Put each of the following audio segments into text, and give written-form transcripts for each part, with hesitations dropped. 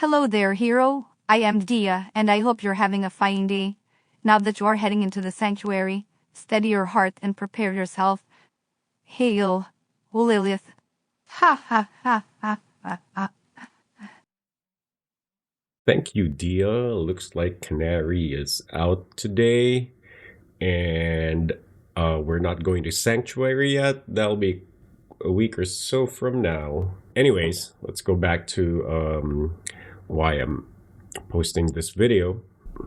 Hello there, hero. I am Dia, and I hope you're having a fine day. Now that you are heading into the sanctuary, steady your heart and prepare yourself. Hail, Lilith. Ha ha ha ha ha ha. Thank you, Dia. Looks like Canary is out today, and we're not going to Sanctuary yet. That'll be a week or so from now. Anyways, let's go back to why I'm posting this video.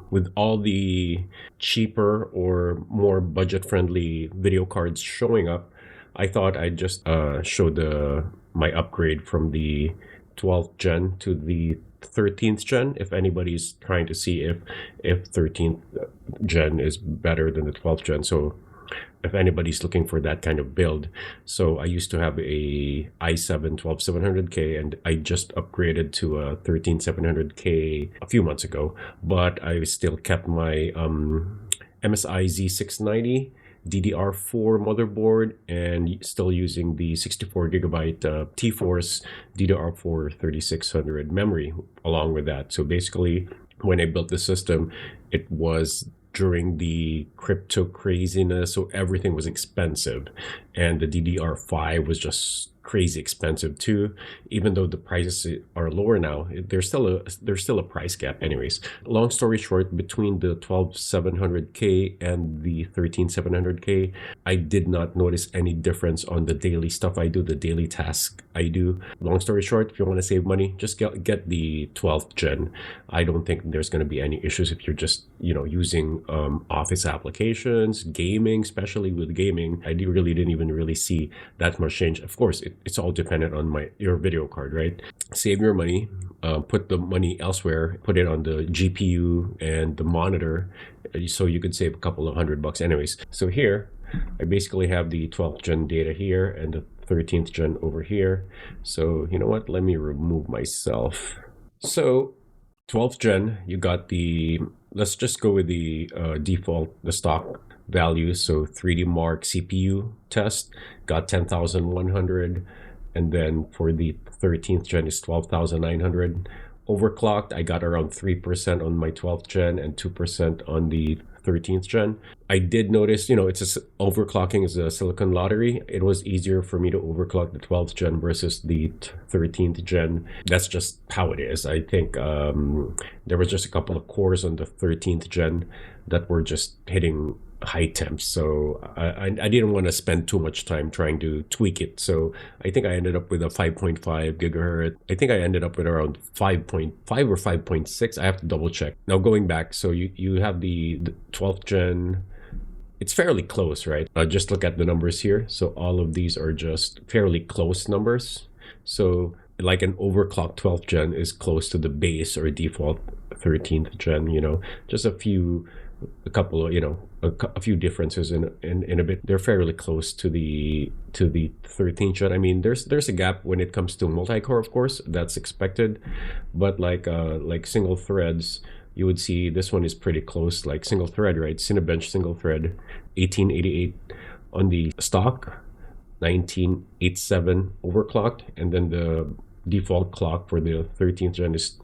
With all the cheaper or more budget-friendly video cards showing up, I thought I'd just show my upgrade from the 12th gen to the 13th gen, if anybody's trying to see if 13th gen is better than the 12th gen. So if anybody's looking for that kind of build. So I used to have a i7 12700K, and I just upgraded to a 13700K a few months ago, but I still kept my MSI Z690 DDR4 motherboard and still using the 64GB T-Force DDR4 3600 memory along with that. So basically, when I built the system, it was during the crypto craziness, so everything was expensive, and the DDR5 was just crazy expensive too. Even though the prices are lower now, there's still a price gap. Anyways, long story short, between the 12700K and the 13700K, I did not notice any difference on the daily stuff I do, the daily task I do. Long story short, if you want to save money, just get the 12th gen. I don't think there's going to be any issues if you're just using office applications, gaming. Especially with gaming, I really didn't even see that much change. Of course, it's all dependent on your video card, right? Save your money, put the money elsewhere, put it on the GPU and the monitor, so you could save a couple of $100. Anyways, so here I basically have the 12th gen data here and the 13th gen over here. So you know what? Let me remove myself. So 12th gen, you got let's just go with the the stock values. So 3D Mark CPU test got 10,100, and then for the 13th gen is 12,900. Overclocked, I got around 3% on my 12th gen and 2% on the 13th gen. I did notice, overclocking is a silicon lottery. It was easier for me to overclock the 12th gen versus the 13th gen. That's just how it is. I think there was just a couple of cores on the 13th gen that were just hitting high temps, so I didn't want to spend too much time trying to tweak it. So I think I ended up with a 5.5 gigahertz. I think I ended up with around 5.5 or 5.6. I have to double check. Now going back, so you have the 12th gen. It's fairly close, right? Just look at the numbers here. So all of these are just fairly close numbers. So like an overclocked 12th gen is close to the base or default 13th gen, just a few differences in a bit. They're fairly close to the 13th gen. I mean, there's a gap when it comes to multi-core, of course, that's expected, but like single threads, you would see this one is pretty close, like single thread, right? Cinebench single thread, 1888 on the stock, 1987 overclocked, and then the default clock for the 13th gen is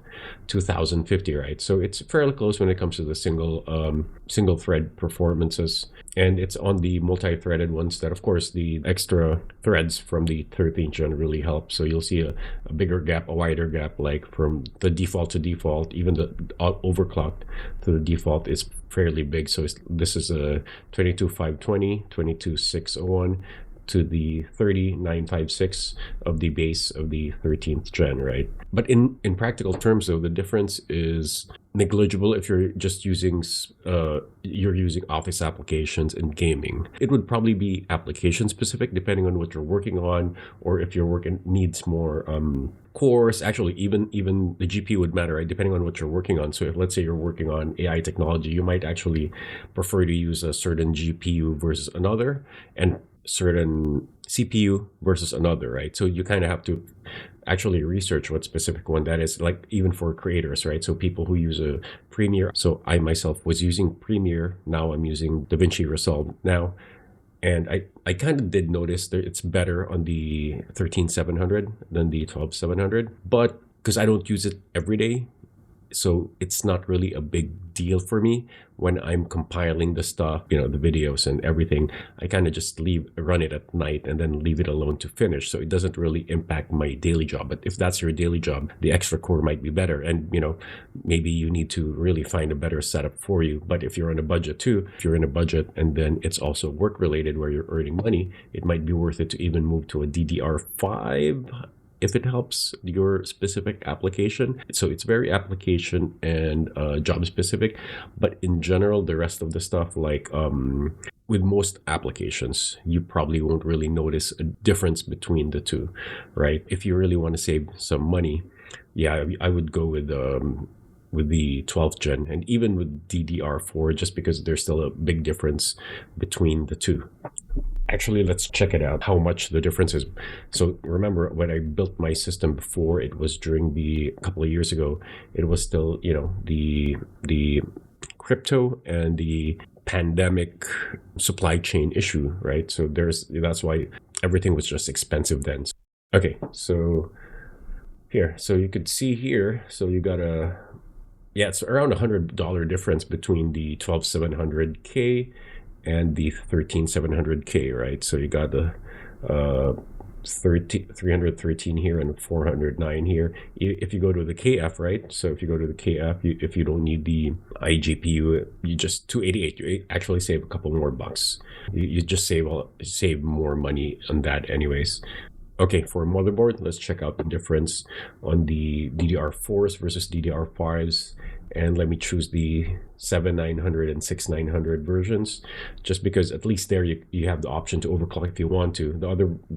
2050, right? So it's fairly close when it comes to the single thread performances, and it's on the multi-threaded ones that, of course, the extra threads from the 13th gen really help. So you'll see a bigger gap, a wider gap, like from the default to default. Even the overclocked to the default is fairly big. So this is a 22520, 22601 to the 30956 of the base of the 13th gen, right? But in practical terms, though, the difference is negligible if you're just using office applications and gaming. It would probably be application specific depending on what you're working on, or if your work needs more cores. Actually, even the GPU would matter, right? Depending on what you're working on. So if, let's say, you're working on AI technology, you might actually prefer to use a certain GPU versus another, and certain CPU versus another, right? So you kind of have to actually research what specific one that is, like even for creators, right? So people who use a Premiere. So I myself was using Premiere. Now I'm using DaVinci Resolve now. And I kind of did notice that it's better on the 13700 than the 12700, but because I don't use it every day. So it's not really a big deal for me when I'm compiling the stuff, the videos and everything. I kind of just run it at night and then leave it alone to finish. So it doesn't really impact my daily job. But if that's your daily job, the extra core might be better. And, maybe you need to really find a better setup for you. But if you're on a budget too, if you're in a budget and then it's also work related where you're earning money, it might be worth it to even move to a DDR5 if it helps your specific application. So it's very application and job specific, but in general, the rest of the stuff, like with most applications, you probably won't really notice a difference between the two, right? If you really want to save some money, yeah, I would go with the 12th gen and even with DDR4, just because there's still a big difference between the two. Actually, let's check it out, how much the difference is. So remember, when I built my system before, it was during a couple of years ago, it was still, the crypto and the pandemic supply chain issue, right? So that's why everything was just expensive then. Okay, so here, so you could see here, so you got it's around $100 difference between the 12700K and the 13700K, right? So you got the 313 here and 409 here. If you go to the KF, right? So if you go to the KF, if you don't need the iGPU, you just 288. You actually save a couple more bucks. You just save more money on that, anyways. Okay, for motherboard, let's check out the difference on the DDR4s versus DDR5s. And let me choose the 7900 and 6900 versions, just because at least there you have the option to overclock if you want to. The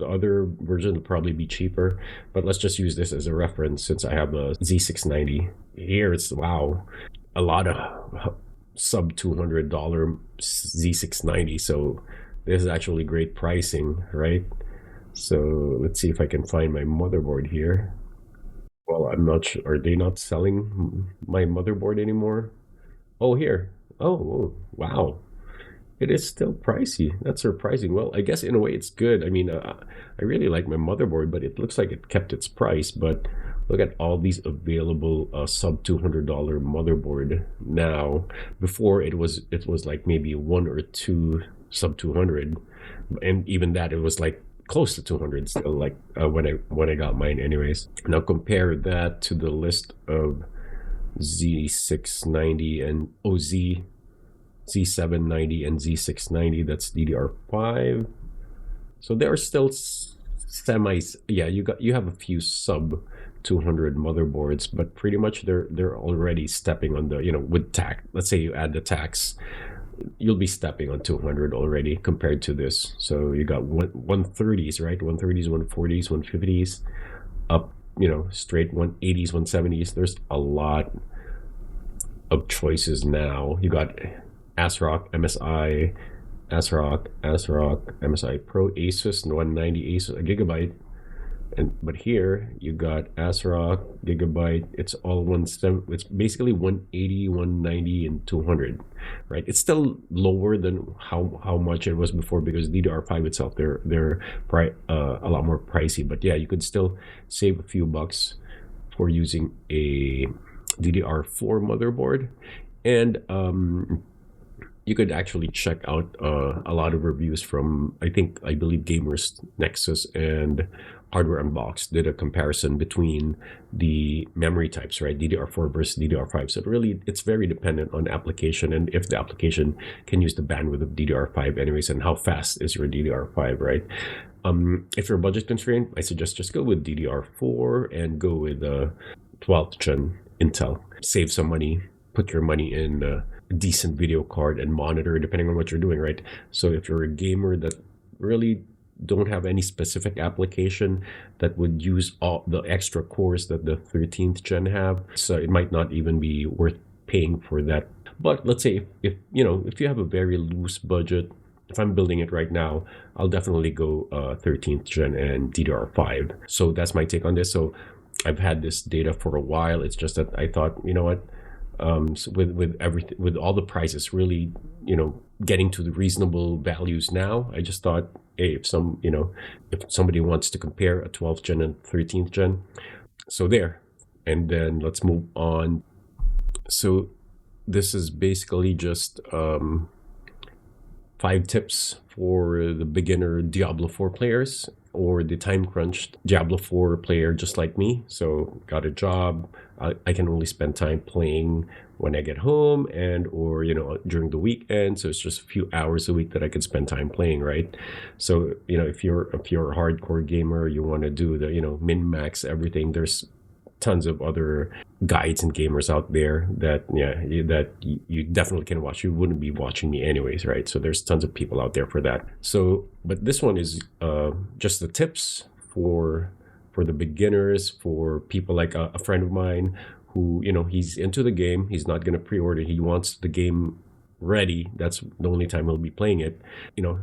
other version will probably be cheaper, but let's just use this as a reference since I have a Z690. Here it's, wow, a lot of sub $200 Z690. So this is actually great pricing, right? So let's see if I can find my motherboard here. Well, I'm not sure. Are they not selling my motherboard anymore? Oh, here. Oh, wow. It is still pricey. That's surprising. Well, I guess in a way it's good. I mean, I really like my motherboard, but it looks like it kept its price. But look at all these available sub $200 motherboard now. Before it was like maybe one or two sub 200, and even that it was like close to 200 still, like when I got mine, anyways. Now compare that to the list of Z690 and Z790 and Z690. That's DDR5. So there are still semis. Yeah, you have a few sub 200 motherboards, but pretty much they're already stepping on the, with tax. Let's say you add the tax, you'll be stepping on 200 already compared to this. So you got 130s, right? 130s, 140s, 150s, up, straight 180s, 170s. There's a lot of choices now. You got ASRock, MSI, ASRock, MSI Pro, Asus, 190 Asus, a gigabyte. But here you got ASRock, Gigabyte. It's all it's basically 180, 190, and 200, right? It's still lower than how much it was before, because DDR5 itself, they're a lot more pricey. But yeah, you could still save a few bucks for using a DDR4 motherboard. And you could actually check out a lot of reviews from, I believe Gamers Nexus and Hardware Unboxed did a comparison between the memory types, right? DDR4 versus DDR5. So it's very dependent on application, and if the application can use the bandwidth of DDR5 anyways, and how fast is your DDR5, right? If you're budget constrained, I suggest just go with DDR4 and go with 12th gen Intel. Save some money, put your money in a decent video card and monitor, depending on what you're doing, right? So if you're a gamer that really don't have any specific application that would use all the extra cores that the 13th gen have, so it might not even be worth paying for that. But let's say if you have a very loose budget, if I'm building it right now, I'll definitely go 13th gen and DDR5. So that's my take on this. So I've had this data for a while. It's just that I thought, so with everything, with all the prices really, getting to the reasonable values now, I just thought, hey, if somebody wants to compare a 12th gen and 13th gen, so there, and then let's move on. So this is basically just 5 tips for the beginner Diablo 4 players or the time crunched Diablo 4 player just like me. So got a job, I can only spend time playing when I get home and or during the weekend. So it's just a few hours a week that I could spend time playing, right? So if you're a hardcore gamer, you want to do the min max everything. There's tons of other guides and gamers out there that you definitely can watch. You wouldn't be watching me anyways, right? So there's tons of people out there for that. So but this one is just the tips for the beginners, for people like a friend of mine who he's into the game. He's not going to pre-order. He wants the game ready. That's the only time he'll be playing it.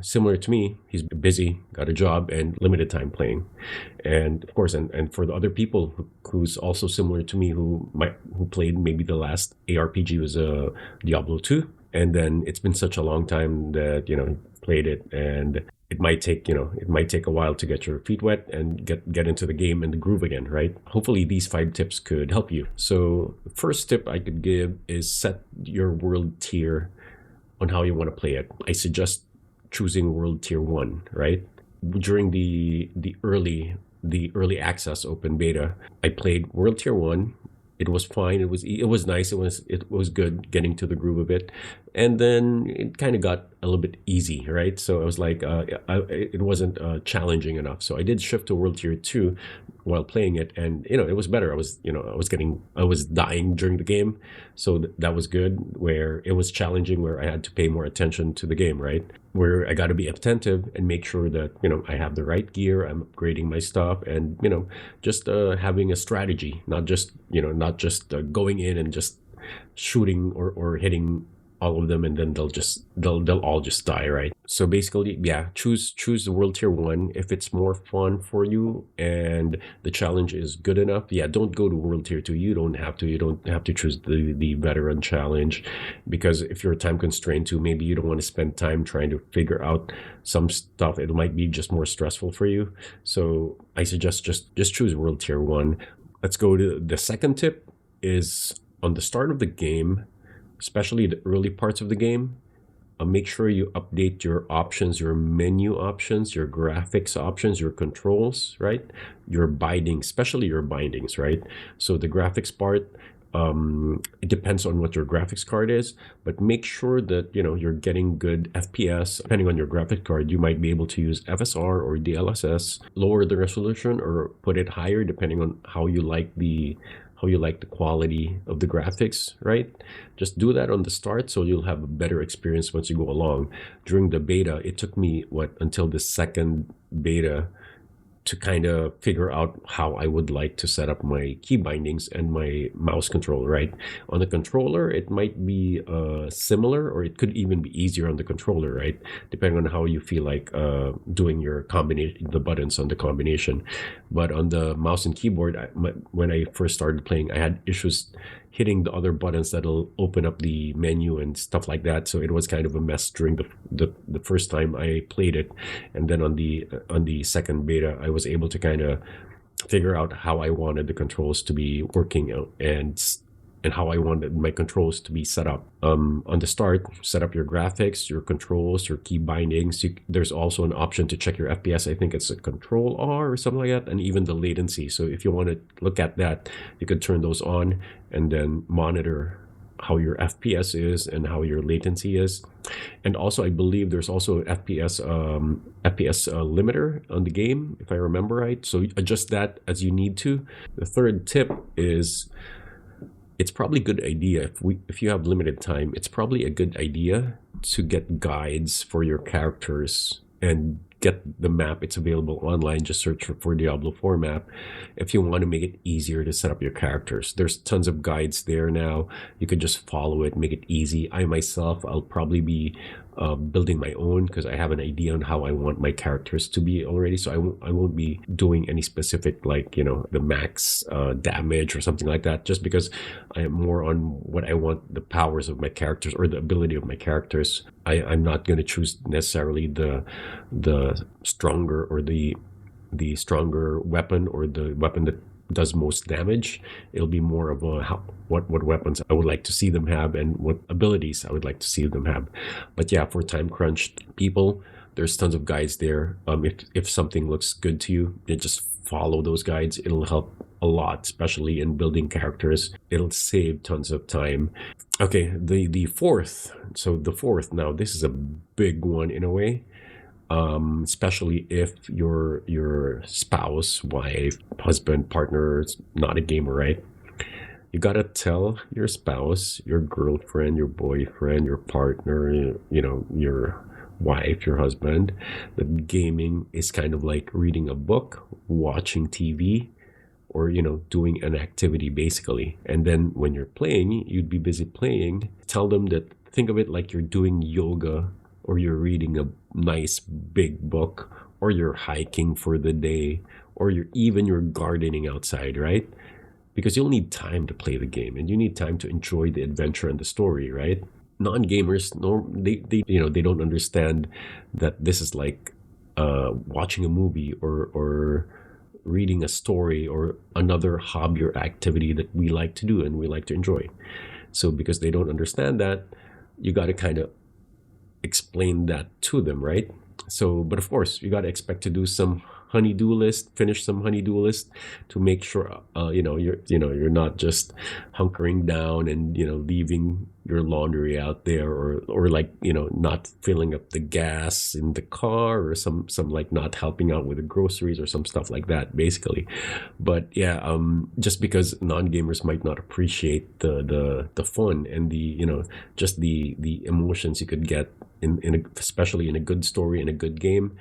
Similar to me, he's busy, got a job, and limited time playing. And of course, and for the other people who's also similar to me, who played maybe the last ARPG was Diablo 2, and then it's been such a long time that played it, and it might take a while to get your feet wet and get into the game and the groove again, right? Hopefully these 5 tips could help you. So the first tip I could give is set your world tier on how you want to play it. I suggest choosing world tier 1, right? During the early access open beta, I played world tier 1. It was fine. It was nice. It was good getting to the groove of it, and then it kind of got a little bit easy, right? So I was like, it wasn't challenging enough. So I did shift to world tier 2 while playing it, and it was better. I was dying during the game, so that was good. Where it was challenging, where I had to pay more attention to the game, right? Where I got to be attentive and make sure that I have the right gear, I'm upgrading my stuff, and just having a strategy, not just going in and just shooting or hitting all of them, and then they'll all just die, right? So basically, choose the world tier 1 if it's more fun for you and the challenge is good enough. Don't go to world tier 2. You don't have to choose the veteran challenge, because if you're time constrained too, maybe you don't want to spend time trying to figure out some stuff. It might be just more stressful for you. So I suggest just choose world tier 1. Let's go to the second tip. Is on the start of the game, especially the early parts of the game, make sure you update your options, your menu options, your graphics options, your controls, right? Your bindings, especially your bindings, right? So the graphics part, it depends on what your graphics card is, but make sure that you're getting good FPS. Depending on your graphics card, you might be able to use FSR or DLSS, lower the resolution or put it higher depending on how you like the quality of the graphics, right? Just do that on the start so you'll have a better experience once you go along. During the beta, it took me until the second beta to kind of figure out how I would like to set up my key bindings and my mouse control, right? On the controller, it might be similar, or it could even be easier on the controller, right? Depending on how you feel like doing your combination, the buttons on the combination. But on the mouse and keyboard, when I first started playing, I had issues hitting the other buttons that'll open up the menu and stuff like that. So it was kind of a mess during the first time I played it. And then on the second beta, I was able to kind of figure out how I wanted the controls to be working out and how I wanted my controls to be set up. On the start, set up your graphics, your controls, your key bindings. There's also an option to check your FPS. I think it's a Control R or something like that, and even the latency. So if you want to look at that, you could turn those on and then monitor how your FPS is and how your latency is. And also, I believe there's also an FPS limiter on the game, if I remember right. So adjust that as you need to. The third tip is, it's probably a good idea if you have limited time, it's probably a good idea to get guides for your characters and get the map. It's available online. Just search for Diablo 4 map if you want to make it easier to set up your characters. There's tons of guides there now. You could just follow it, make it easy. I'll probably be building my own because I have an idea on how I want my characters to be already. So I won't be doing any specific the max damage or something like that, just because I am more on what I want the powers of my characters or the ability of my characters. I'm not going to choose necessarily the stronger or the stronger weapon or the weapon that does most damage. It'll be more of a what weapons I would like to see them have and what abilities I would like to see them have. But yeah, for time crunched people, there's tons of guides there. If something looks good to you, you just follow those guides. It'll help a lot, especially in building characters. It'll save tons of time. Okay, the fourth. So the fourth, now this is a big one in a way. Especially if your spouse, wife, husband, partner is not a gamer, right? You gotta tell your spouse, your girlfriend, your boyfriend, your partner, your wife, your husband, that gaming is kind of like reading a book, watching TV, or doing an activity basically. And then when you're playing, you'd be busy playing. Tell them that, think of it like you're doing yoga, or you're reading a nice big book, or you're hiking for the day, or you're gardening outside, right? Because you'll need time to play the game, and you need time to enjoy the adventure and the story, right? Non-gamers, no, they don't understand that this is like watching a movie or reading a story or another hobby or activity that we like to do and we like to enjoy. So because they don't understand that, you got to kind of explain that to them, right? So, but of course, you got to expect to do some honey-do list, finish some honey-do list to make sure you're not just hunkering down and leaving your laundry out there, or like not filling up the gas in the car, or some like not helping out with the groceries or some stuff like that, basically. But yeah, just because non-gamers might not appreciate the fun and just the emotions you could get especially in a good story, in a good game.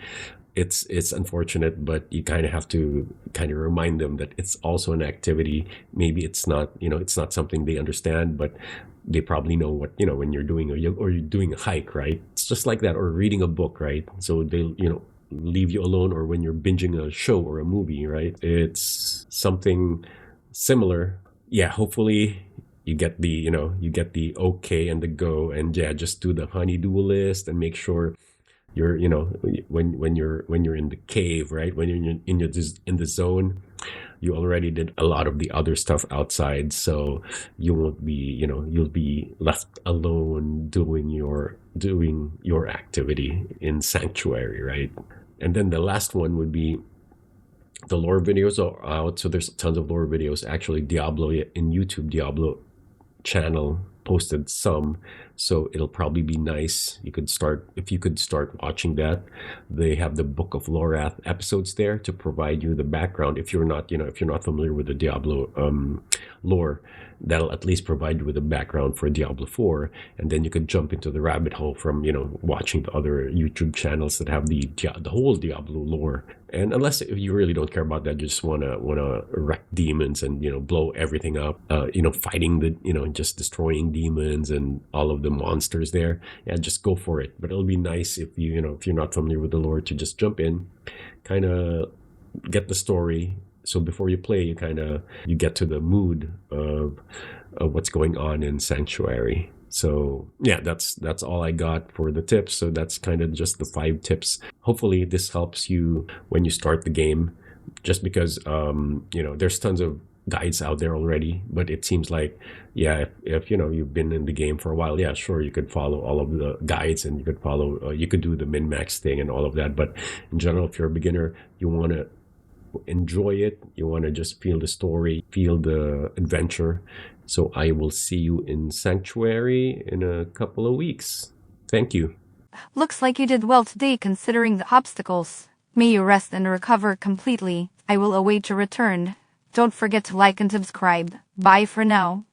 It's unfortunate, but you kind of have to remind them that it's also an activity. Maybe it's not something they understand, but they probably know what when you're doing or you're doing a hike, right? It's just like that, or reading a book, right? So they leave you alone, or when you're binging a show or a movie, right? It's something similar. Yeah, hopefully you get the okay and the go, and yeah, just do the honey-do list and make sure you're when you're in the cave, right? When you're in the zone, you already did a lot of the other stuff outside, so you won't be you'll be left alone doing your activity in Sanctuary, right? And then the last one would be the lore videos are out. So there's tons of lore videos. Actually, Diablo in YouTube, Diablo channel posted some, so it'll probably be nice. You could start watching that. They have the Book of Lorath episodes there to provide you the background. If you're not familiar with the Diablo lore, that'll at least provide you with a background for Diablo 4, and then you could jump into the rabbit hole from watching the other YouTube channels that have the whole Diablo lore. And unless you really don't care about that, you just wanna wreck demons and blow everything up, fighting the just destroying demons and all of the monsters there, yeah, just go for it. But it'll be nice if if you're not familiar with the lore, to just jump in, kind of get the story. So before you play, you get to the mood of what's going on in Sanctuary. So yeah, that's all I got for the tips. So that's kind of just the 5 tips. Hopefully this helps you when you start the game, just because there's tons of guides out there already, but it seems like, yeah, if you've been in the game for a while, yeah, sure, you could follow all of the guides, and you could do the min-max thing and all of that. But in general, if you're a beginner, you want to enjoy it, you want to just feel the story, feel the adventure. So I will see you in Sanctuary in a couple of weeks. Thank you. Looks like you did well today considering the obstacles. May you rest and recover completely. I will await your return. Don't forget to like and subscribe. Bye for now.